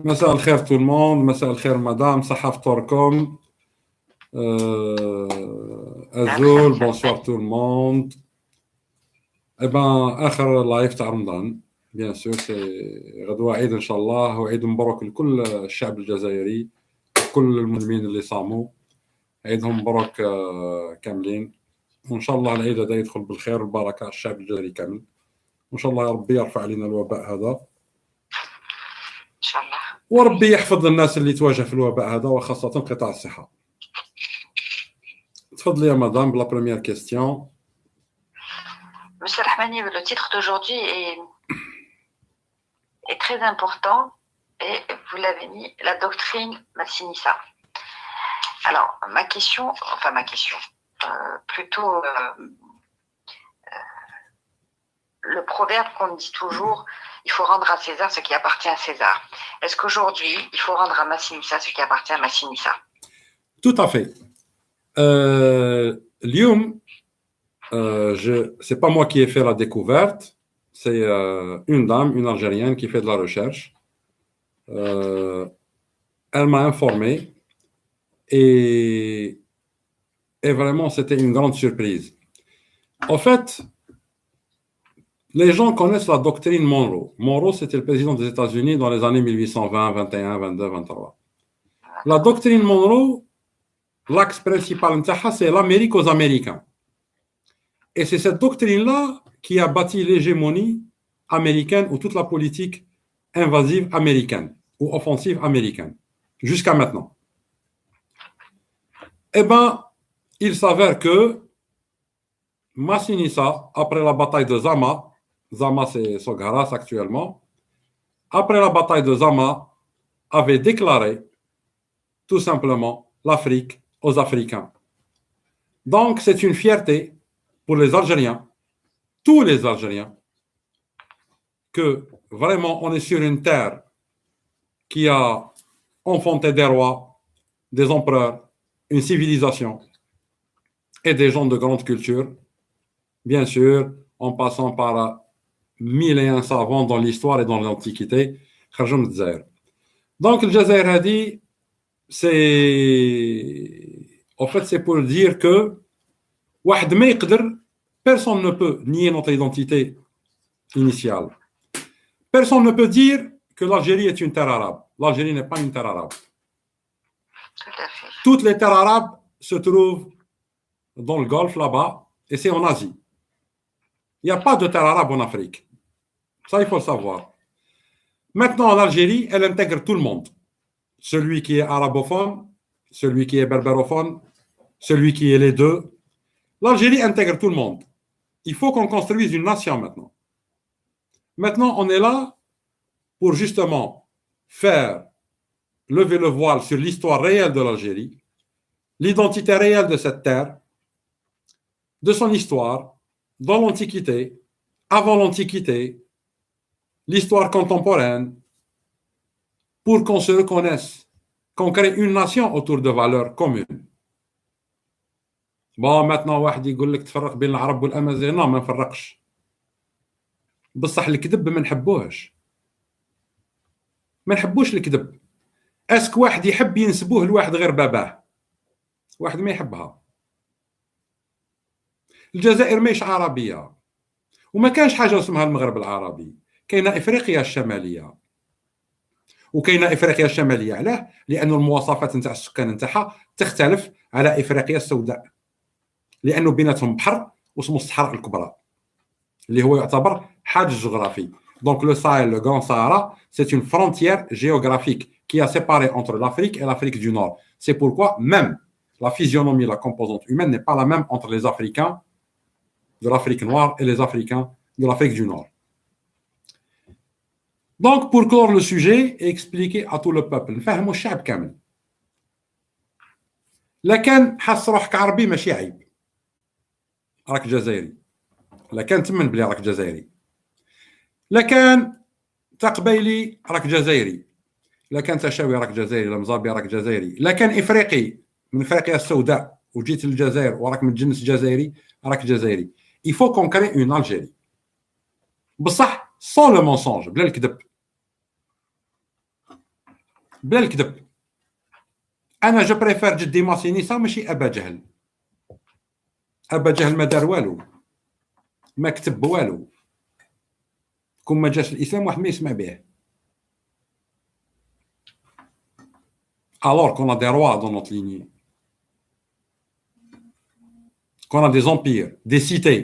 مساء الخير tout le monde, مساء الخير مدام, صحة فطوركم. Azul, bonsoir tout le monde. Eh ben, آخر لايف تاع رمضان, bien sûr, c'est غدوة عيد إن شاء الله, وعيد مبروك لكل الشعب الجزائري, كل المسلمين اللي صاموا, عيدهم مبروك كاملين. وإن شاء الله العيد هذا يدخل بالخير والبركة على الشعب الجزائري كامل. وإن شاء الله يا ربي يرفع علينا الوباء هذا. إن شاء الله. وربي يحفظ الناس اللي تواجه في الوباء هذا وخاصة قطاع الصحة. تفضلي يا مدام بلا بروميير كيستيون. Monsieur Rahmani, le titre d'aujourd'hui est très important et vous l'avez mis, la doctrine Massinissa. Alors, plutôt le proverbe qu'on dit toujours, il faut rendre à César ce qui appartient à César. Est-ce qu'aujourd'hui, il faut rendre à Massinissa ce qui appartient à Massinissa? Tout à fait. L'Yum, c'est pas moi qui ai fait la découverte, c'est une dame, une Algérienne qui fait de la recherche. Elle m'a informé et vraiment c'était une grande surprise. En fait, les gens connaissent la doctrine Monroe. Monroe, c'était le président des États-Unis dans les années 1820, 21, 22, 23. La doctrine Monroe, l'axe principal, c'est l'Amérique aux Américains. Et c'est cette doctrine-là qui a bâti l'hégémonie américaine ou toute la politique invasive américaine ou offensive américaine, jusqu'à maintenant. Eh bien, il s'avère que Massinissa, après la bataille de Zama c'est Sogaras actuellement, après la bataille de Zama, avait déclaré tout simplement l'Afrique aux Africains. Donc, c'est une fierté pour les Algériens, tous les Algériens, que vraiment on est sur une terre qui a enfanté des rois, des empereurs, une civilisation et des gens de grande culture, bien sûr, en passant par 1001 savants dans l'histoire et dans l'Antiquité. Donc, le Jazair a dit, en fait, c'est pour dire que personne ne peut nier notre identité initiale. Personne ne peut dire que l'Algérie est une terre arabe. L'Algérie n'est pas une terre arabe. Toutes les terres arabes se trouvent dans le Golfe, là-bas, et c'est en Asie. Il n'y a pas de terre arabe en Afrique. Ça, il faut le savoir. Maintenant, l'Algérie, elle intègre tout le monde. Celui qui est arabophone, celui qui est berbérophone, celui qui est les deux. L'Algérie intègre tout le monde. Il faut qu'on construise une nation maintenant. Maintenant, on est là pour justement faire lever le voile sur l'histoire réelle de l'Algérie, l'identité réelle de cette terre, de son histoire, dans l'Antiquité, avant l'Antiquité, l'histoire contemporaine, pour qu'on se reconnaisse, qu'on crée une nation autour de valeurs communes. Bon, maintenant, واحد يقول لك تفرق بين العرب والأمازيغ، non, ما نفرقش. بصح الكذب ما نحبوهش. ما نحبوش الكذب. اسك واحد يحب ينسبوه لواحد غير باباه. واحد ما يحبها. الجزائر ماهيش عربية. وما كانش حاجة اسمها المغرب العربي. كاينة إفريقيا الشمالية. وكاينة إفريقيا الشمالية علاه؟ لأن المواصفات نتاع السكان نتاعها تختلف على إفريقيا السوداء. لأنه بيناتهم بحر واسمه الصحراء الكبرى اللي هو يعتبر حاجز جغرافي. Donc le Sahel, le Grand Sahara, c'est une frontière géographique qui a séparé entre l'Afrique et l'Afrique du Nord. C'est pourquoi même la physionomie, la composante humaine n'est pas la même entre les Africains de l'Afrique noire et les Africains de l'Afrique du Nord. Donc pour clore le sujet et expliquer à tout le peuple, نفهموا الشعب كامل. لكن حس روحك عربي ماشي عيب. راك جزائري. لكن تمن بلي راك جزائري. لكن تقبيلي راك جزائري. لكن تشاوي راك جزائري، المزابي راك جزائري. لكن افريقي من افريقيا السوداء وجيت للجزائر وراك من جنس جزائري راك جزائري. Il faut qu'on crée une Algérie. بصح sans le mensonge، بلا الكذب. بلا الكذب. انا جو بريفير جدي ماسينيسا ماشي ابا جهل. ابا جهل ما دار والو، ما كتب والو، كون ما جاش الاسلام واحد ما يسمع به. alors qu'on a des rois dans notre lignée, qu'on a des empires, des cités.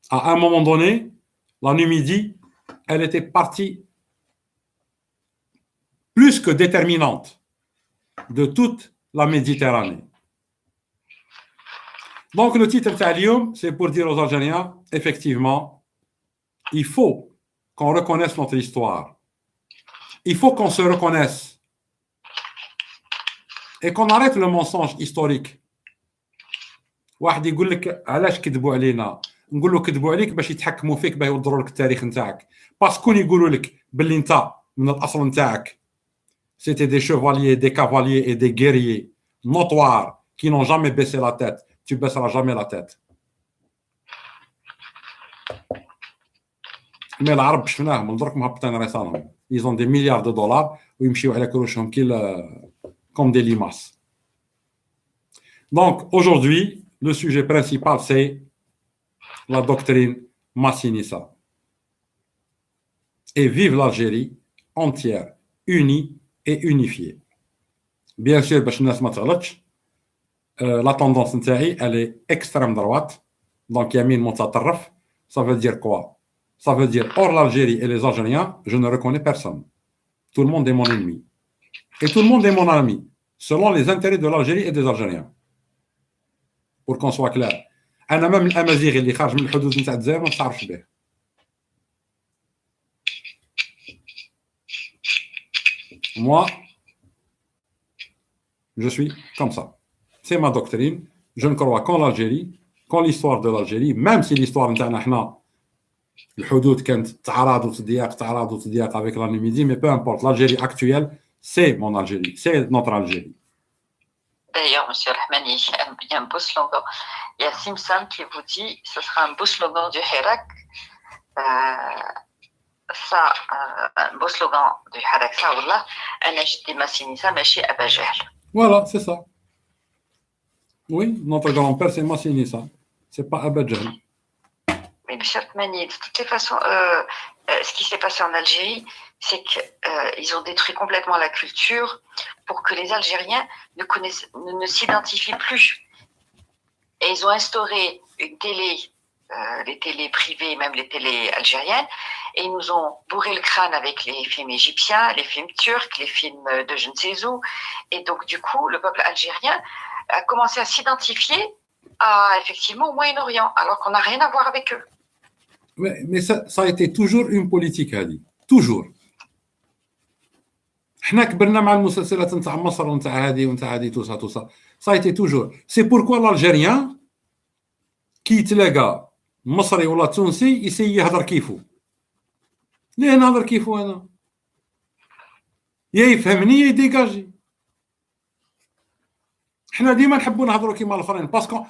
À un moment donné, la Numidie, elle était partie plus que déterminante de toute la Méditerranée. Donc le titre Talium, c'est pour dire aux Algériens, effectivement, il faut qu'on reconnaisse notre histoire. Il faut qu'on se reconnaisse. Et qu'on arrête le mensonge historique. واحد يقول لك علاش كذبوا علينا، نقول له كذبوا عليك باش يتحكموا فيك باش يضروا لك التاريخ نتاعك، باسكو يقولوا لك باللي انت من الاصل نتاعك c'était des chevaliers, des cavaliers et des guerriers notoires qui n'ont jamais baissé la tête. Tu baisseras jamais la tête. mais العرب شفناهم درك مهبطين راسهم، ils ont des milliards de dollars ويمشيو على كروشهم comme des limaces. Donc aujourd'hui, le sujet principal c'est la doctrine Massinissa. Et vive l'Algérie entière, unie et unifiée. Bien sûr, باش الناس ما تغلطش، la tendance نتاعي elle est extrême droite, donc يمين متطرف. Ça veut dire quoi? Ça veut dire hors l'Algérie et les Algériens, je ne reconnais personne. Tout le monde est mon ennemi. Et tout le monde est mon ami, selon les intérêts de l'Algérie et des Algériens. Pour qu'on soit clair. أنا même الأمازيغي اللي خارج من الحدود نتاع الجزائر ما نتعرفش به. Moi, je suis comme ça. C'est ma doctrine. Je ne crois qu'en l'Algérie, qu'en l'histoire de l'Algérie, même si l'histoire نتاعنا احنا الحدود كانت تعارض وتضياق avec la Numidie, mais peu importe. L'Algérie actuelle, c'est mon Algérie, c'est notre Algérie. D'ailleurs, monsieur Rahmani, il y a un beau slogan. Il y a Simpson qui vous dit ce sera un beau slogan du Hirak. Ça, un beau slogan du Hirak, ça, Wallah, أنا جدي ماسينيسا ماشي أبا جهل. Voilà, c'est ça. Oui, notre grand-père, c'est Massinissa. C'est pas Abba Jahl. Mais monsieur Rahmani, de toutes les façons, ce qui s'est passé en Algérie, c'est qu'ils ont détruit complètement la culture pour que les Algériens ne s'identifient plus. Et ils ont instauré une télé, les télés privées, même les télés algériennes, et ils nous ont bourré le crâne avec les films égyptiens, les films turcs, les films de je ne sais où. Et donc, du coup, le peuple algérien a commencé à s'identifier effectivement au Moyen-Orient, alors qu'on n'a rien à voir avec eux. Mais ça a été toujours une politique, Hadi. Toujours. حنا كبرنا مع المسلسلات نتاع مصر ونتاع هذه ونتاع هذه tout ça. Ça a été toujours. C'est pourquoi l'Algérien كي يتلاقى مصري ولا تونسي يسيي يهضر كيفو. ليه نهضر كيفو انا؟ يا يفهمني يا يديكاجي. حنا ديما نحبوا نهضروا كيما الاخرين باسكو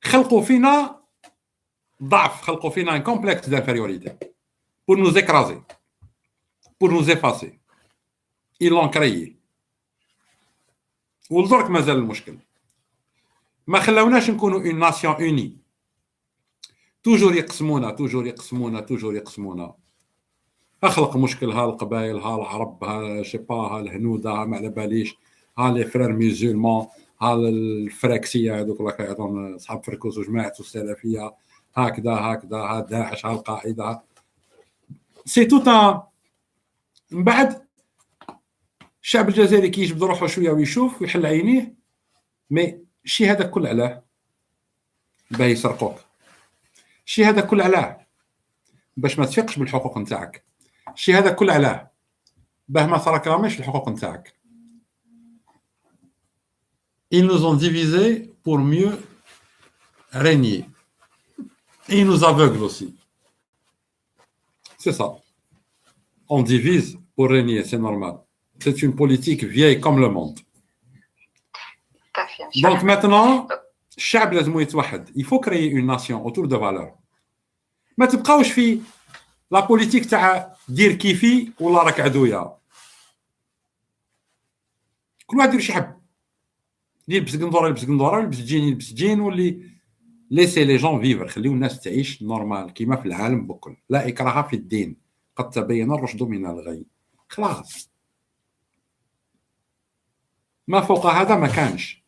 خلقوا فينا ضعف، خلقوا فينا un complexe d'infériorité pour nous écraser, pour nous effacer. Ils l'ont créé. ولدرك مازال المشكل. ما خلاوناش نكونوا une nation unie. toujours يقسمونا. اخلق مشكل ها القبائل، ها العرب، ها شيبا، ها الهنود، ها ما على باليش، ها لي فرير ميزولمون، ها الفراكسيه هذوك الله يعطيهم اصحاب فركوس وجماعه السلفيه، هكذا ها داعش، ها القاعده. سي توت من بعد الشعب الجزائري كيجبد روحه شويه ويشوف ويحل عينيه. مي الشيء هذا كل علاه باه يسرقوك. الشيء هذا كل علاه باش ما تفيقش بالحقوق نتاعك. الشيء هذا كل علاه باه ما تراكمش الحقوق نتاعك. Ils nous ont divisés pour mieux régner. Et ils nous aveuglent aussi. C'est ça. On divise pour régner, c'est normal. C'est une politique vieille comme le monde. Donc maintenant, الشعب لازم يتوحد. Il faut créer une nation autour de valeurs. ما تبقاوش في لا بوليتيك تاع دير كيفي ولا راك عدويا. كل واحد يدير شي حب، اللي يلبس قندوره يلبس قندوره، يلبس جين يلبس جين، واللي ليسي لي جون فيفر، خليو الناس تعيش نورمال كيما في العالم بكل. لا إكراه في الدين، قد تبين الرشد من الغي. خلاص، ما فوق هذا ما كانش.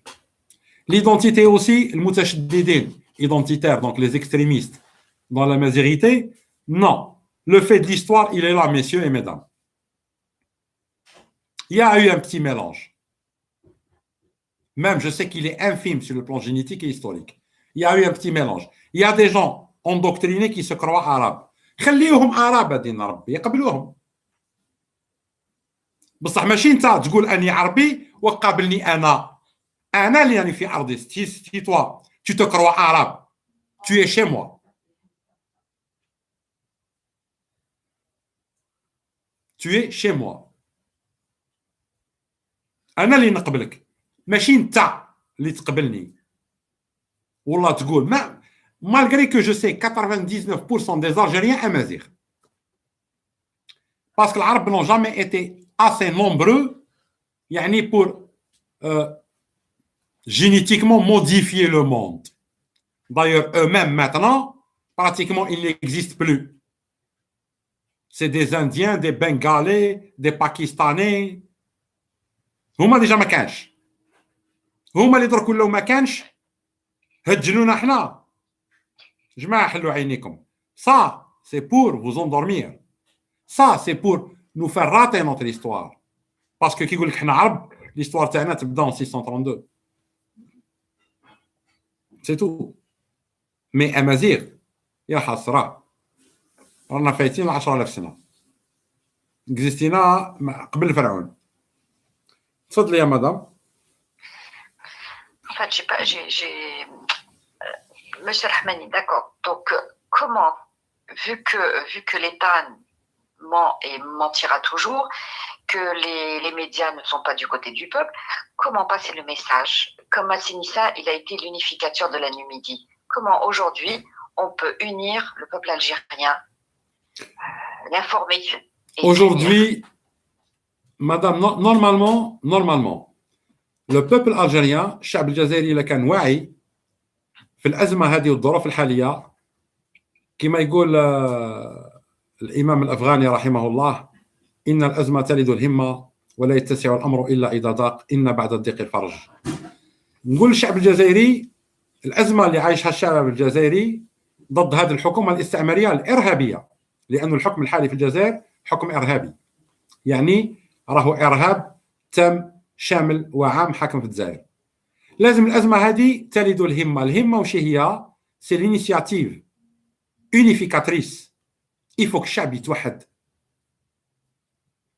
ليدونتيتي اوسي المتشددين identitaires, donc les extrémistes dans la majorité, non. Le fait de l'histoire, il est là, messieurs et mesdames. Il y a eu un petit mélange. Même, je sais qu'il est infime sur le plan génétique et historique. Il y a eu un petit mélange. Il y a des gens endoctrinés qui se croient arabes. خليهم عرب دين ربي يقبلوهم. بصح ماشي انت تقول اني عربي وقابلني انا اللي راني في ارضي. Si toi tu te crois arabe, tu es chez moi. Tu es chez moi. انا اللي نقبلك، ماشي انت اللي تقبلني. والله تقول ما malgré que je sais 99% des Algériens amazigh. Parce que les Arabes n'ont jamais été assez nombreux يعني pour génétiquement modifier le monde. D'ailleurs, eux-mêmes maintenant, pratiquement, ils n'existent plus. C'est des Indiens, des Bengalais, des Pakistanais. هما déjà ما كانش. هما اللي دركوا لو ما كانش هجلونا احنا. جماعة حلوا عينيكم. Ça, c'est pour vous endormir. Ça, c'est pour nous faire rater notre histoire. Parce que كي يقول لك احنا عرب، l'histoire تاعنا تبدا en 632. C'est tout. Mais أمازيغ يا حسرة، رانا فايتين 10,000 سنة. اكزيستينا قبل فرعون. تفضلي يا مدام. En fait, Monsieur Rahmani, d'accord. Donc, comment, vu que l'État ment et mentira toujours, que les médias ne sont pas du côté du peuple, comment passer le message? Comme Massinissa, il a été l'unificateur de la Numidie. Comment aujourd'hui on peut unir le peuple algérien, l'informer? Aujourd'hui, madame, normalement, le peuple algérien, الشعب الجزائري اللي كان واعي في الأزمة هذه والظروف الحالية، كما يقول الإمام الأفغاني رحمه الله: إن الأزمة تلد الهمة ولا يتسع الأمر إلا إذا ضاق، إن بعد الضيق الفرج. نقول الشعب الجزائري، الأزمة اللي عايشها الشعب الجزائري ضد هذه الحكومة الاستعمارية الإرهابية، لأن الحكم الحالي في الجزائر حكم إرهابي، يعني راهو إرهاب تام شامل وعام حاكم في الجزائر. لازم الأزمة هذه تلد الهمة. الهمة وش هي؟ سي لينيسياتيف اونيفيكاتريس. يفوك الشعب يتوحد.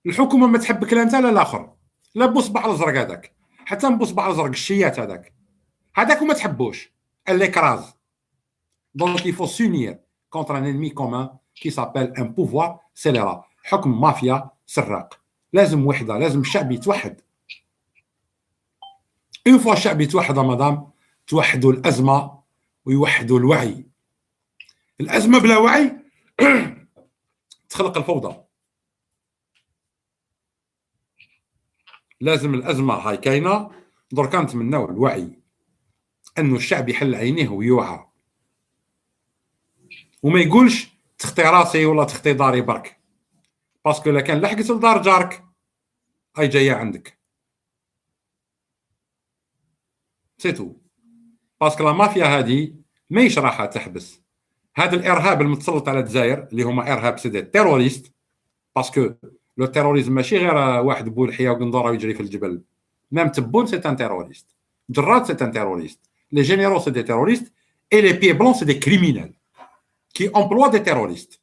الحكومة ما تحبك لا انت لا الاخر، لا بوصبع الازرق هذاك، حتى بوصبع الازرق الشيات هذاك وما تحبوش l'écrase. Donc il faut s'unir contre un ennemi commun qui s'appelle un pouvoir scélérat. حكم مافيا سراق. لازم وحده، لازم الشعب يتوحد. اون فوا الشعب يتوحد يا مدام، توحدوا الازمه ويوحدوا الوعي. الازمه بلا وعي تخلق الفوضى. لازم الازمه هاي كاينه، دركا نتمناو الوعي، انه الشعب يحل عينيه ويوعى وما يقولش تخطي راسي ولا تخطي داري برك، باسكو الا كان لحقت لدار جارك هاي جايه عندك. سيتو. باسكو لا مافيا هذه ماهيش راح تحبس. هذا الارهاب المتسلط على الجزائر اللي هما ارهاب سيدي تيروريست، باسكو لو تيروريزم ماشي غير واحد بولحيه وقندوره ويجري في الجبل. ميم تبون سي ان تيروريست، جراد سي ان تيروريست، لي جينيرو سي دي تيروريست اي لي بيي بلون سي دي كريمينال كي امبلوا دي تيروريست.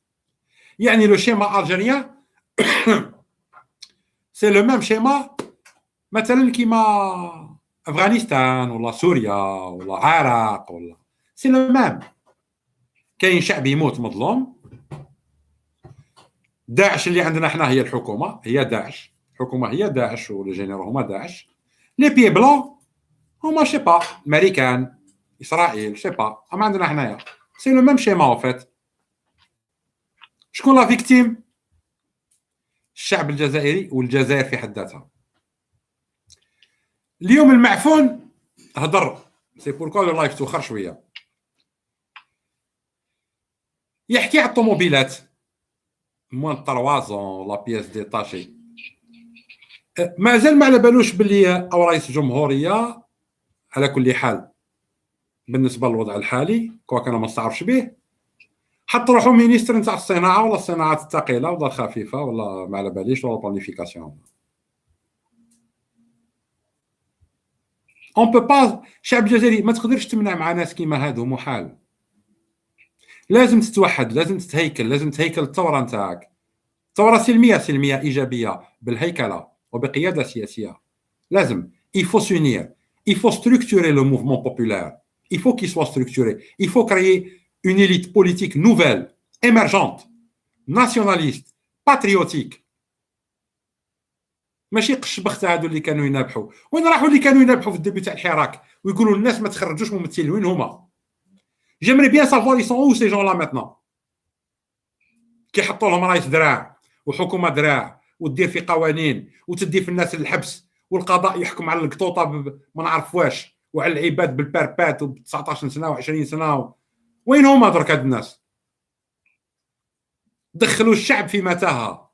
يعني لو شيما الجيريان سي لو ميم شيما مثلا كيما افغانستان ولا سوريا ولا العراق ولا سي لو ميم. كاين شعب يموت مظلوم. داعش اللي عندنا احنا هي الحكومه، هي داعش، الحكومه هي داعش ولي جينيرو هما داعش. لي بيي بلون هما شي با امريكان اسرائيل شي با. اما عندنا حنايا سي لو ميم شيما او فيت. شكون لا؟ الشعب الجزائري والجزائر في حد ذاتها. اليوم المعفون هضر سي بوركوا لو لايف توخر شويه يحكي على الطوموبيلات موان 3 زون لا بياس ديتاشي مازال ما على بالوش باللي او رئيس الجمهوريه على كل حال بالنسبه للوضع الحالي كوا كان ما نستعرفش به حط روحو مينيستر نتاع الصناعه ولا الصناعات الثقيله ولا الخفيفه ولا ما على باليش ولا بلانيفيكاسيون اون بو با الشعب الجزائري ما تقدرش تمنع مع ناس كيما هادو محال لازم تتوحد لازم تتهيكل لازم تهيكل الثوره نتاعك ثوره سلميه ايجابيه بالهيكله وبقياده سياسيه لازم il faut s'unir il faut structurer le mouvement populaire il faut qu'il soit structuré il faut créer une élite politique nouvelle émergente nationaliste patriotique ماشي قش بخت هادو اللي كانوا ينابحوا وين راحوا اللي كانوا ينابحوا في الديبي تاع الحراك ويقولوا للناس ما تخرجوش ممثلين وين هما j'aimerais bien savoir ils sont où ces gens là maintenant كيحطوا لهم رئيس دراع وحكومه دراع ودير في قوانين وتدي في الناس للحبس والقضاء يحكم على القطوطه ما نعرف واش وعلى العباد بالبربات وب 19 سنه و20 سنه وين هما درك هاد الناس دخلوا الشعب في متاهه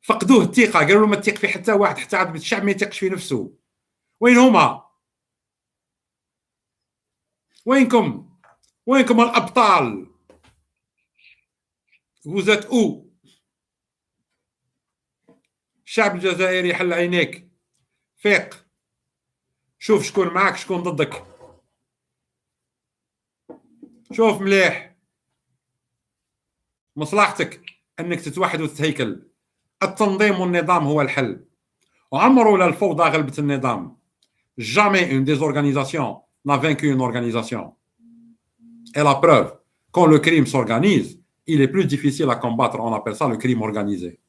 فقدوه الثقه قالوا له ما تثق في حتى واحد حتى عاد الشعب ما يثقش في نفسه وين هما وينكم الابطال vous êtes où الشعب الجزائري حل عينيك فيق شوف شكون معك شكون ضدك شوف مليح مصلحتك انك تتوحد وتتهيكل التنظيم والنظام هو الحل وعمره لا الفوضى غلبت النظام jamais une désorganisation n'a vaincu une organisation et la preuve quand le crime s'organise il est plus difficile à combattre on appelle ça le crime organisé.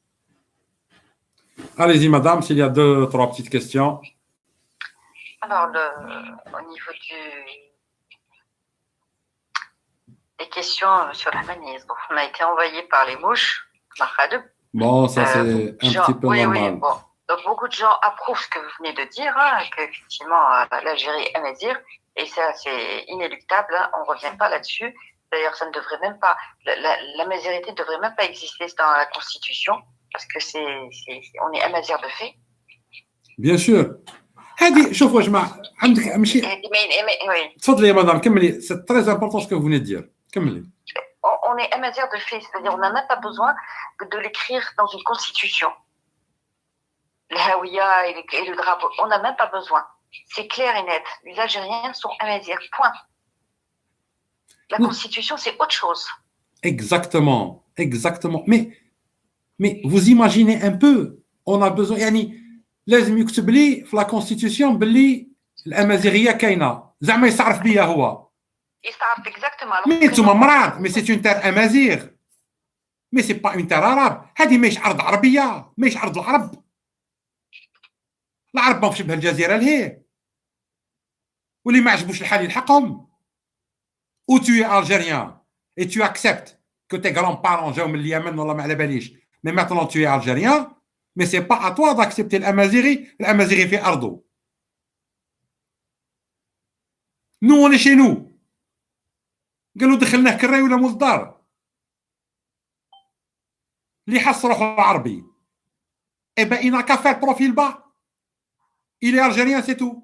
Allez-y, madame, s'il y a 2-3 petites questions. Alors, au niveau des questions sur la manise, on a été envoyé par les mouches. Bon, ça c'est un petit peu normal. Oui, bon. Donc, beaucoup de gens approuvent ce que vous venez de dire, hein, qu'effectivement, l'Algérie aime dire, et ça, c'est inéluctable, hein, on ne revient pas là-dessus. D'ailleurs, ça ne devrait même pas, la majorité ne devrait même pas exister dans la Constitution. Parce que on est amazir de fait. Bien sûr. هذه شوفوا يا جماعه عندك ماشي تفضلي يا مدام كملي سي تري امبورطون سكو فو دير كملي. On est amazir de fait, c'est-à-dire on n'a même pas besoin de l'écrire dans une constitution. Le haouia et le drapeau, on n'a même pas besoin. C'est clair et net. Les Algériens sont amazirs, point. La constitution, c'est autre chose. Exactement. Mais vous imaginez un peu, on a besoin, يعني لازم يكتب لي في لا كونستيتيسيون باللي الامازيغيه كاينه زعما يستعرف بيا هو يستعرف اكزاكتومون مي نتوما مراد مي سي اون تير امازيغ مي سي با اون تير عرب هذه ماهيش ارض عربيه ماهيش ارض العرب العرب ماهوش شبه الجزيره لهيه واللي ما عجبوش الحال يلحقهم ou tu es algérien et tu acceptes que tes grands-parents جاو من اليمن ولا ما على باليش mais maintenant tu es algérien mais c'est pas à toi d'accepter l'amazighi في أرضه. Nous on est chez nous. قالوا دخلناه كراي ولا مول الدار. اللي حس روحه عربي. Eh ben il n'a qu'à faire profil bas. Il est algérien c'est tout.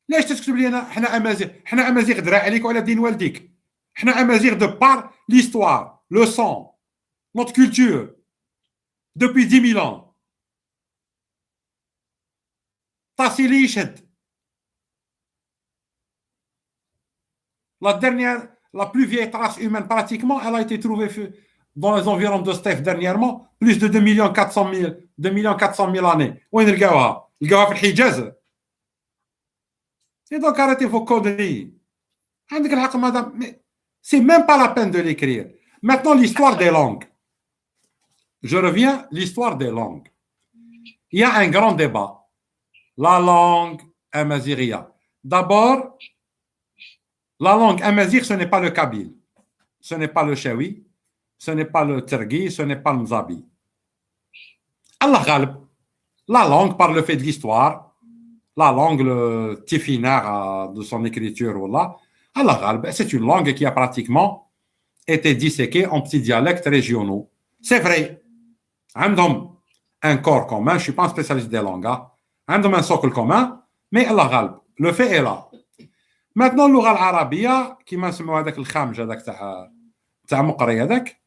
ليش تكتب لي انا حنا امازيغ درا عليك وعلى دين والديك. حنا امازيغ de par l'histoire, le sang, notre culture. Depuis 10 000 ans. Tassili Yishad. La plus vieille trace humaine, pratiquement, elle a été trouvée dans les environs de Steph dernièrement, plus de 2 400 000 années. Où est-ce qu'elle est? Elle est au Hijaz. Et donc, arrêtez vos conneries. C'est même pas la peine de l'écrire. Maintenant, l'histoire des langues. Je reviens, l'histoire des langues. Il y a un grand débat. La langue amaziria. D'abord, la langue amazigh, ce n'est pas le kabyle. Ce n'est pas le chaoui. Ce n'est pas le tergui. Ce n'est pas le mzabi. Allah ghalb. La langue, par le fait de l'histoire, la langue, le tifinaire de son écriture, voilà, c'est une langue qui a pratiquement été disséquée en petits dialectes régionaux. C'est vrai. عندهم un corps commun, je ne suis pas un spécialiste des langues, عندهم un socle commun, mais Allah غالب, le fait est là. Maintenant, اللغة العربية كيما نسميو هذاك الخامج هذاك تاع مقري هذاك.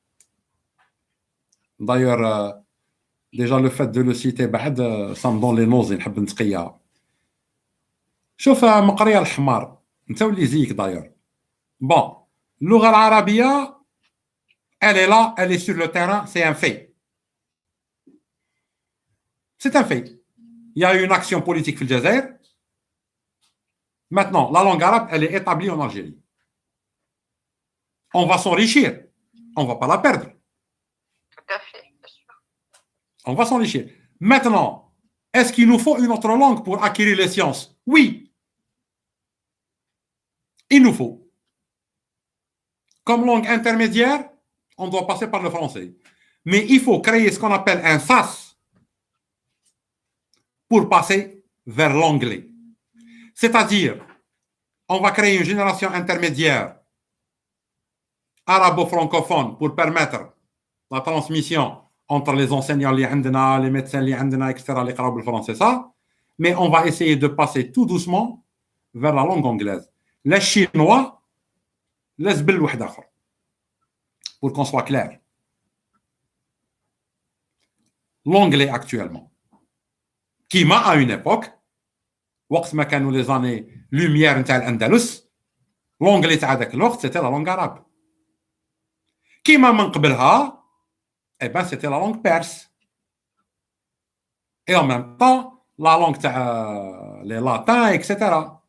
D'ailleurs, déjà le fait de le citer بعد ça me donne les nausées نحب نتقيا. شوف مقريه الحمار انت واللي زيك داير. Bon, اللغة العربية elle est là, elle est sur le terrain, c'est un fait. C'est un fait. Il y a une action politique في الجزائر. Maintenant, la langue arabe, elle est établie en Algérie. On va s'enrichir. On ne va pas la perdre. Tout à fait, bien sûr. On va s'enrichir. Maintenant, est-ce qu'il nous faut une autre langue pour acquérir les sciences? Oui. Il nous faut. Comme langue intermédiaire, on doit passer par le français. Mais il faut créer ce qu'on appelle un SAS pour passer vers l'anglais. C'est-à-dire, on va créer une génération intermédiaire arabo-francophone pour permettre la transmission entre les enseignants, les médecins, etc., les arabes, le français, ça. Mais on va essayer de passer tout doucement vers la langue anglaise. Les Chinois, laisse belle pour qu'on soit clair. L'anglais actuellement, qui m'a à une époque, وقت ما كانوا les années lumière نتاع الأندلس, l'anglais تاع ذاك الوقت c'était la langue arabe. كيما من قبلها, eh ben c'était la langue perse. Et en même temps, la langue تاع les latins, etc.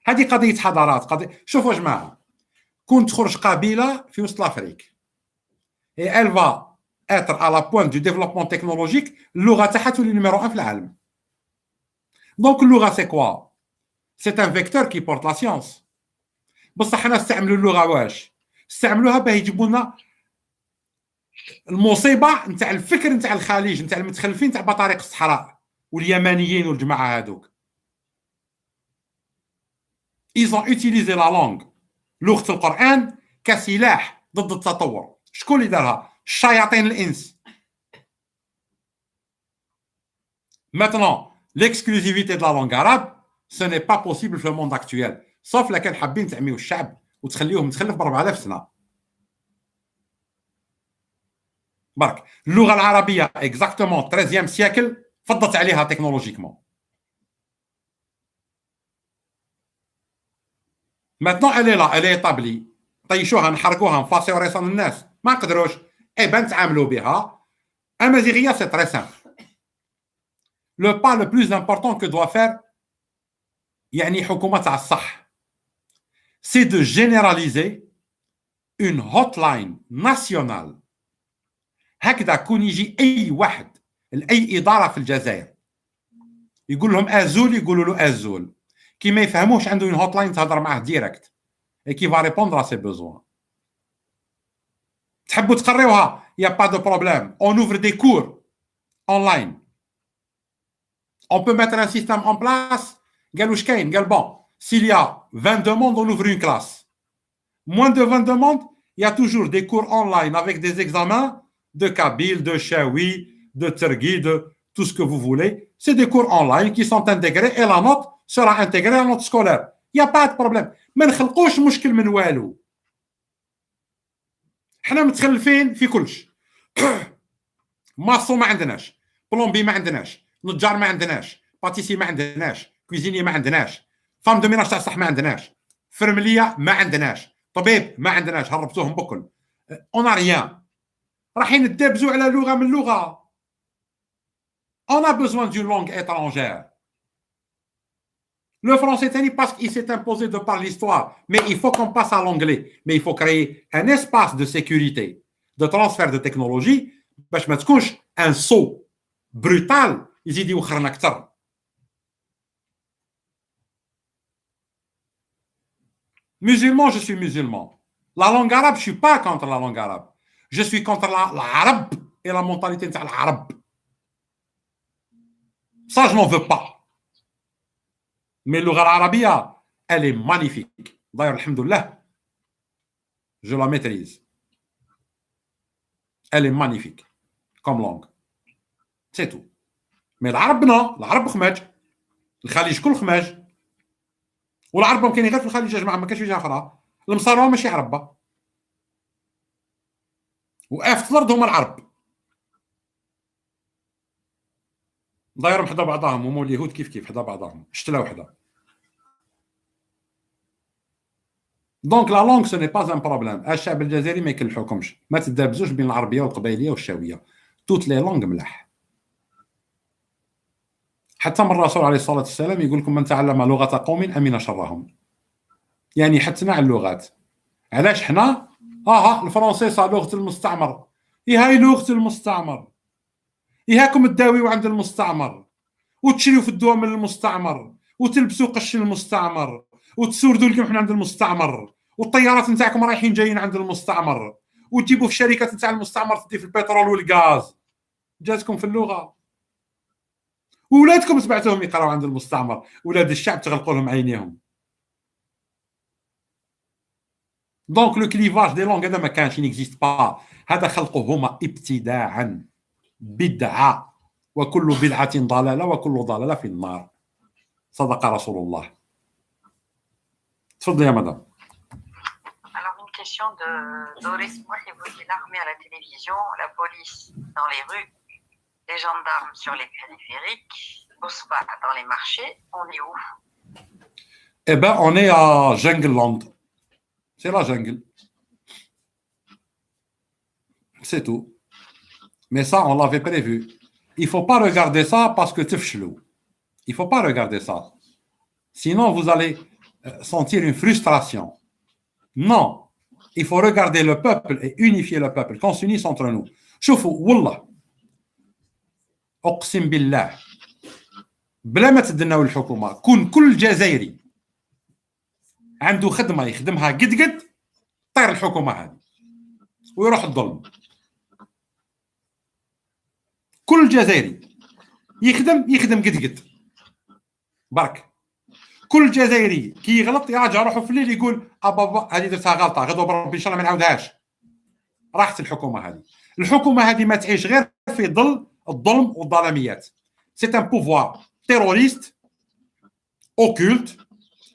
هذه قضية حضارات. شوفوا يا جماعة, كون تخرج قبيلة في وسط l'Afrique et elle va être à la pointe du développement technologique, اللغة تاعها تولي numéro 1 في العالم. Donc اللغة c'est quoi? C'est un vecteur qui porte la science. بصح حنا نستعملوا اللغة واش؟ نستعملوها باه يجيبوا لنا المصيبة نتاع الفكر نتاع الخليج نتاع المتخلفين نتاع بطاريق الصحراء واليمانيين والجماعة هذوك. Ils ont utilisé la langue لغة القرآن كسلاح ضد التطور. شكون اللي دارها؟ الشياطين الإنس. Maintenant, l'exclusivité de la langue arabe, ce n'est pas possible dans le monde actuel. Sauf لكن حابين تعميوا الشعب وتخليوهم متخلف ب 4000 سنة. برك اللغة العربية exactement 13e siècle فضت عليها تكنولوجيكمون. Maintenant, elle est là, elle est établie. طيشوها نحرقوها نفاصيو ريصان الناس ما نقدروش. Eh ben نتعاملوا بها. Amazighiya, c'est très simple. Le pas le plus important que doit faire يعني حكومة تاع الصح, c'est de généraliser une hotline nationale. هكذا كون يجي أي واحد لأي إدارة في الجزائر يقول لهم أزول, يقولوا له أزول. كي ما يفهموش عنده une hotline تهضر معاه ديريكت et qui va répondre à ses besoins. تحبوا تقريوها, il n'y a pas de problème. On ouvre des cours online. On peut mettre un système en place. قالوا واش كاين؟ قال bon, s'il y a 20 demandes, on ouvre une classe. Moins de 20 demandes, il y a toujours des cours online avec des examens de Kabyle, de Chaoui, de Tergui, de tout ce que vous voulez. C'est des cours online qui sont intégrés et la note sera intégrée à la note scolaire. Il n'y a pas de problème. ما نخلقوش مشكل من والو. حنا متخلفين في كلش. ماسو ما عندناش, بلومبي ما عندناش, نجار ما عندناش, باتيسي ما عندناش, كويزيني ما عندناش, فام دو ميناج تاع الصح ما عندناش, فرمليه ما عندناش, طبيب ما عندناش, هربتوهم بكل. اون ريان. رايحين ندابزوا على لغه من لغه. On a besoin d'une langue étrangère. Le français, parce qu'il s'est imposé de par l'histoire, mais il faut qu'on passe à l'anglais. Mais il faut créer un espace de sécurité, de transfert de technologie, باش ما تكونش un saut brutal يزيد يوخرنا أكثر. Musulman, je suis musulman. La langue arabe, je ne suis pas contre la langue arabe. Je suis contre l'arabe et la mentalité de l'arabe. Ça, je n'en veux pas. Mais اللغة العربية, elle est magnifique. D'ailleurs, alhamdoulilah, je la maîtrise. Elle est magnifique comme langue. C'est tout. Mais العرب non, العرب خماج. الخليج كل خماج. والعرب ما كاينين غير في الخليج يا جماعه، ما كاينش في جهه اخرى. المصاروا ماشي عربه. وآفة الارض هما العرب. دايرهم حدا بعضهم، هما اليهود كيف حدا بعضهم، شتله وحده. دونك لا لونغ سو ني با ان بروبليم. الشعب الجزائري ما يكلحوكمش، ما تدابزوش بين العربيه والقبيليه والشاويه. توت لي لونغ ملاح. حتى من الرسول عليه الصلاه والسلام يقول لكم من تعلم لغه قوم امن شرهم. يعني حتنا على اللغات. علاش حنا الفرنسي صار لغه المستعمر. هاي لغه المستعمر. هاكم تداويو عند المستعمر وتشريو في الدواء من المستعمر وتلبسوا قش المستعمر وتسوردوا القمح عند المستعمر والطيارات نتاعكم رايحين جايين عند المستعمر وتجيبوا في الشركات نتاع المستعمر تدي في البترول والغاز. جاتكم في اللغه. وولادكم تبعتوهم يقراو عند المستعمر. ولاد الشعب تغلقوا لهم عينيهم. دونك لو كليفاج دي لونغ هذا ما كانش، نيكزيست با. هذا خلقه هما ابتداعا. بدعه، وكل بدعه ضلاله وكل ضلاله في النار. صدق رسول الله. تفضلي يا مدام. Alors, une question de Doris Mohi vous dit l'armée à la télévision, la police dans les rues, les gendarmes sur les périphériques, Bospa dans les marchés. On est où? Eh ben, on est à Jungleland. C'est la jungle. C'est tout. Mais ça, on l'avait prévu. Il ne faut pas regarder ça parce que tfchelou. Il ne faut pas regarder ça. Sinon, vous allez sentir une frustration. Non. Il faut regarder le peuple et unifier le peuple, qu'on s'unisse entre nous. شوفوا والله أقسم بالله بلا ما تدناو الحكومة كل جزائري عنده خدمة يخدمها قد طير الحكومة هذه ويروح الظلم. كل جزائري يخدم قد برك. كل جزائري كي يغلط يراجع روحه في الليل يقول بابا هذه درتها غلطه غدوه بربي ان شاء الله ما نعاودهاش. راحت الحكومه هذه. الحكومه هذه ما تعيش غير في ظل الظلم والظلاميات. سي ان بوفوار تيروريست اوكولت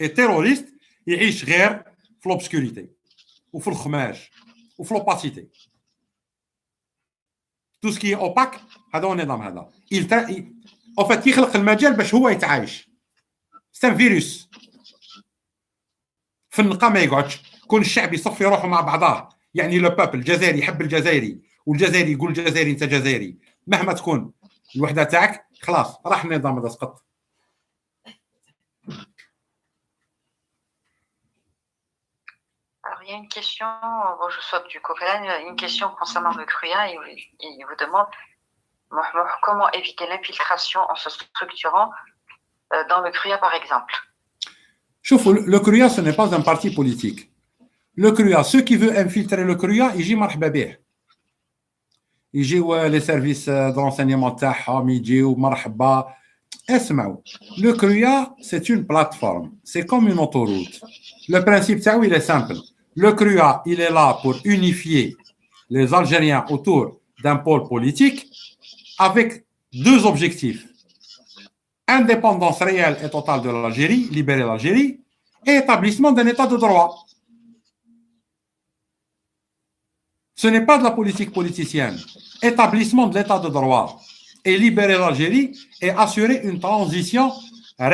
اي تيروريست يعيش غير في لوبسكوريتي وفي الخماج وفي لوباسيتي. تو سكي اوباك هذا هو النظام هذا. او فات يخلق المجال باش هو يتعايش. سي فيروس. في النقا ما يقعدش. كون الشعب يصفي روحه مع بعضاه، يعني لو بابل الجزائري يحب الجزائري والجزائري يقول الجزائري انت جزائري، مهما تكون الوحده تاعك خلاص راح النظام هذا سقط. Alors, il y a une question, bon, je saute du coq à l'âne, une question concernant le CRUA. Il vous demande comment éviter l'infiltration en se structurant dans le CRUA, par exemple. شوفوا le CRUA ce n'est pas un parti politique. Le CRUA, ceux qui veulent infiltrer le CRUA يجي مرحبا به. يجيو لي سيرفيس دو رونسينيمون تاعهم يجيو مرحبا. اسمعوا le CRUA c'est une plateforme, c'est comme une autoroute. Le principe تاعو il est simple. Le CRUA il est là pour unifier les Algériens autour d'un pôle politique avec deux objectifs: indépendance réelle et totale de l'Algérie, libérer l'Algérie, et établissement d'un état de droit. Ce n'est pas de la politique politicienne. Établissement de l'état de droit et libérer l'Algérie et assurer une transition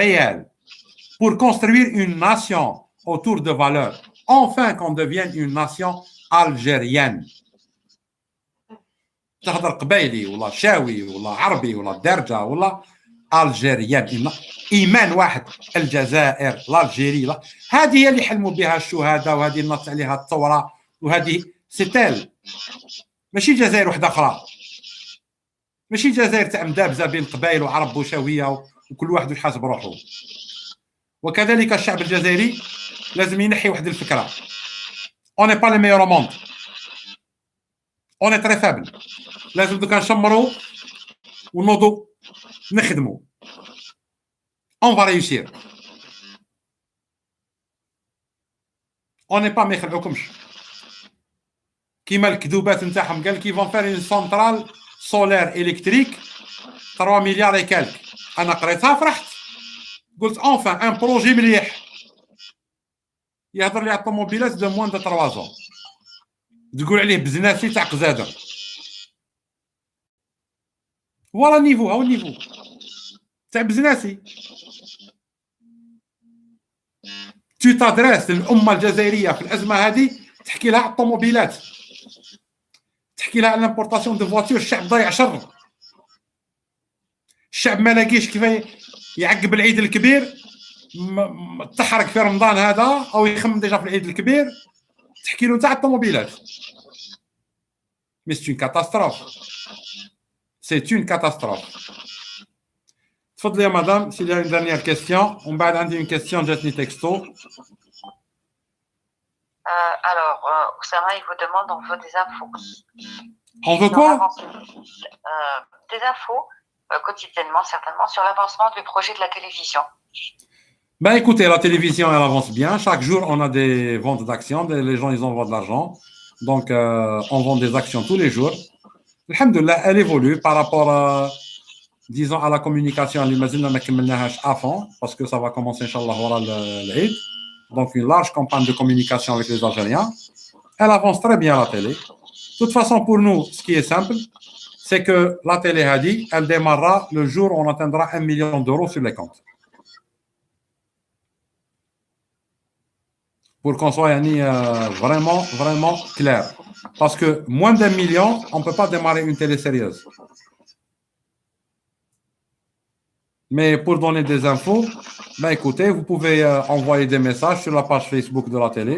réelle pour construire une nation autour de valeurs. Enfin qu'on devienne une nation algérienne. تهضر قبايلي ولا شاوي ولا عربي ولا درجة ولا الجيريان. ايمان واحد الجزائر الجيري. هذه هي اللي حلموا بها الشهداء وهذه نص عليها الثوره وهذه ستال. ماشي جزائر واحده اخرى. ماشي جزائر تاع مدابزه بين قبائل وعرب وشاويه وكل واحد يحاسب روحه. وكذلك الشعب الجزائري لازم ينحي واحد الفكره. اون با لي ميور موند. اون تري فابل. لازم دوكا نشمروا ونوضوا نخدموا. On va réussir. On n'est pas ما يخدعوكمش. كيما الكذوبات نتاعهم قال كي فون فير اون سونترال سولير الكتريك 3 مليار اي كالك. انا قريتها فرحت قلت انفان ان بروجي مليح. يهضر لي على الطوموبيلات دو موان دو 3 زون تقول عليه بزناسي تاع قزاده. فوالا نيفو هاو النيفو تاع بزناسي. تو تادريس للامه الجزائريه في الازمه هذه تحكي لها على الطوموبيلات، تحكي لها على لامبورطاسيون دو فواتور. الشعب ضايع شر، الشعب ما لاقيش كيف يعقب العيد الكبير، تحرق في رمضان هذا او يخمم ديجا في العيد الكبير، تحكي له تاع الطوموبيلات. مي سي اون كاتاستروف، سي اون كاتاستروف. تفضلي يا مدام سي لي اون دانيير كيستيون، ومن بعد عندي اون كيستيون جاتني تكستو. Alors, Oussama, il vous demande, on veut des infos. On veut quoi? Des infos, quotidiennement, certainement, sur l'avancement du projet de la télévision. Ben écoutez, la télévision, elle avance bien. Chaque jour, on a des ventes d'actions. Les gens, ils envoient de l'argent. Donc, on vend des actions tous les jours. Alhamdoulilah, elle évolue par rapport, disons, à la communication. À fond, parce que ça va commencer, Inch'Allah, l'Eid. Donc, une large campagne de communication avec les Algériens. Elle avance très bien, la télé. De toute façon, pour nous, ce qui est simple, c'est que la télé a dit, elle démarrera le jour où on atteindra 1 million d'euros sur les comptes. Pour qu'on soit vraiment, vraiment clair. Parce que moins d'1 million, on ne peut pas démarrer une télé sérieuse. Mais pour donner des infos, ben écoutez, vous pouvez envoyer des messages sur la page Facebook de la télé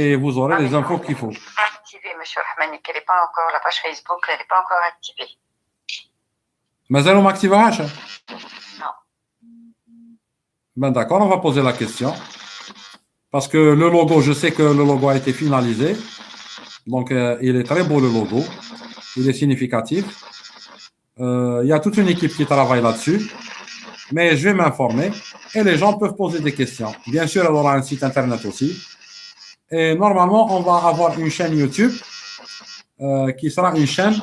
et vous aurez les infos qu'il faut. Activée, monsieur Rahmani, qu'elle n'est pas encore, la page Facebook, elle n'est pas encore activée. Mais elle m'a activé? Non. Ben d'accord, on va poser la question. Parce que le logo, je sais que le logo a été finalisé. Donc, il est très beau le logo. Il est significatif. Il y a toute une équipe qui travaille là-dessus. Mais je vais m'informer et les gens peuvent poser des questions. Bien sûr, elle aura un site internet aussi. Et normalement, on va avoir une chaîne YouTube qui sera une chaîne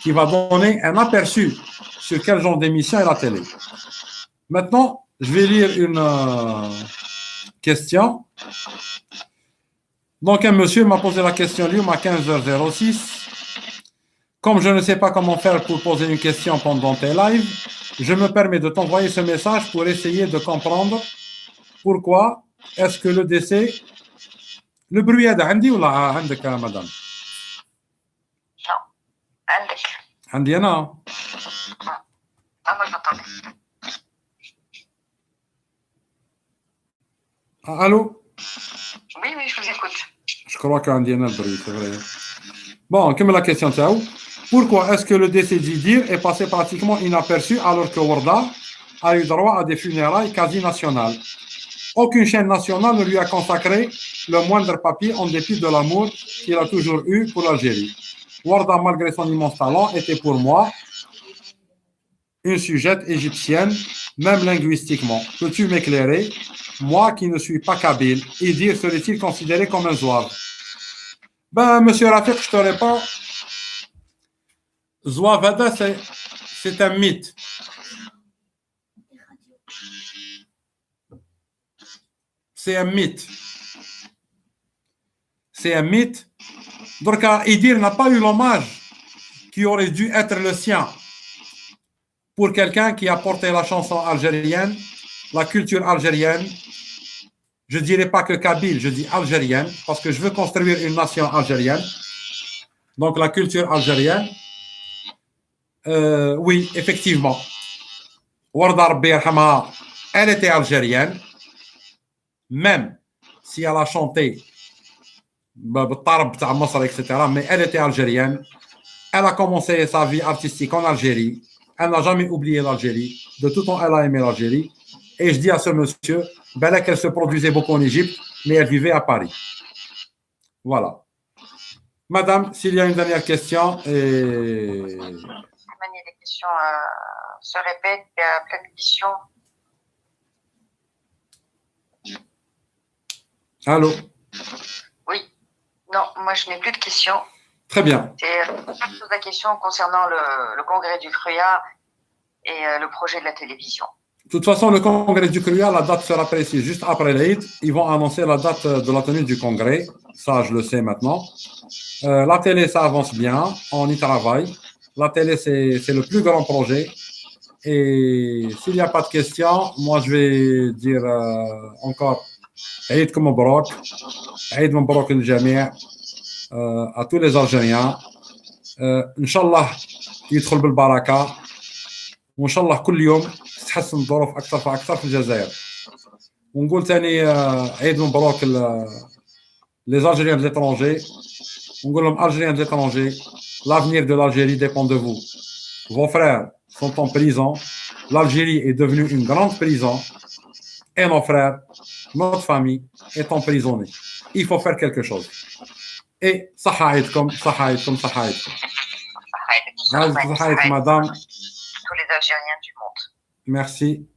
qui va donner un aperçu sur quel genre d'émission est la télé. Maintenant, je vais lire une question. Donc, un monsieur m'a posé la question, lui, à 15h06. Comme je ne sais pas comment faire pour poser une question pendant tes lives, je me permets de t'envoyer ce message pour essayer de comprendre pourquoi est-ce que le décès... Le bruit est عندي ولا عندك madame? Non, عندك. عندي أنا. Moi, j'entends. Allô? Oui, oui, je vous écoute. Je crois qu'عندي أنا البريد, c'est vrai. Bon, comme la question تاعو. Pourquoi est-ce que le décès d'Idir est passé pratiquement inaperçu alors que Warda a eu droit à des funérailles quasi nationales? Aucune chaîne nationale ne lui a consacré le moindre papier en dépit de l'amour qu'il a toujours eu pour l'Algérie. Warda, malgré son immense talent, était pour moi une sujette égyptienne, même linguistiquement. Peux-tu m'éclairer? Moi qui ne suis pas kabyle, Idir serait-il considéré comme un zouave? Ben, monsieur Rafiq, je te réponds. Zouavada, c'est un mythe. C'est un mythe. C'est un mythe. Donc, Idir n'a pas eu l'hommage qui aurait dû être le sien pour quelqu'un qui a porté la chanson algérienne, la culture algérienne. Je ne dirais pas que kabyle, je dis algérienne, parce que je veux construire une nation algérienne. Donc, la culture algérienne. Oui, effectivement. Warda Rabbi Yarhamha, elle était algérienne, même si elle a chanté etc., mais elle était algérienne. Elle a commencé sa vie artistique en Algérie. Elle n'a jamais oublié l'Algérie. De tout temps, elle a aimé l'Algérie. Et je dis à ce monsieur, ben là qu'elle se produisait beaucoup en Égypte, mais elle vivait à Paris. Voilà. Madame, s'il y a une dernière question, et... Mani, les questions se répètent, il y a plein de questions. Allô? Oui. Non, moi je n'ai plus de questions. Très bien. C'est pose la question concernant le congrès du CRUA et le projet de la télévision. De toute façon, le congrès du CRUA, la date sera précise juste après l'Aïd. Ils vont annoncer la date de la tenue du congrès. Ça, je le sais maintenant. La télé, ça avance bien. On y travaille. La télé, c'est le plus grand projet. Et s'il n'y a pas de questions, moi, je vais dire encore Aïd Mabrouk. Aïd Mabrouk al-Jami' à tous les Algériens. Inch'Allah, يدخل بالبركة. وإن شاء الله كل يوم تتحسن الظروف أكثر فأكثر في الجزائر. ونقول ثاني عيد مبروك les Algériens de l'étranger. ونقول لهم Algériens de l'étranger, l'avenir de l'Algérie dépend de vous. Vos frères sont en prison. L'Algérie est devenue une grande prison. Et nos frères, notre famille est emprisonnée. Il faut faire quelque chose. Et صحة عيدكم صحة عيدكم صحة عيدكم. صحة عيدكم madame. Tous les Algériens du monde. Merci.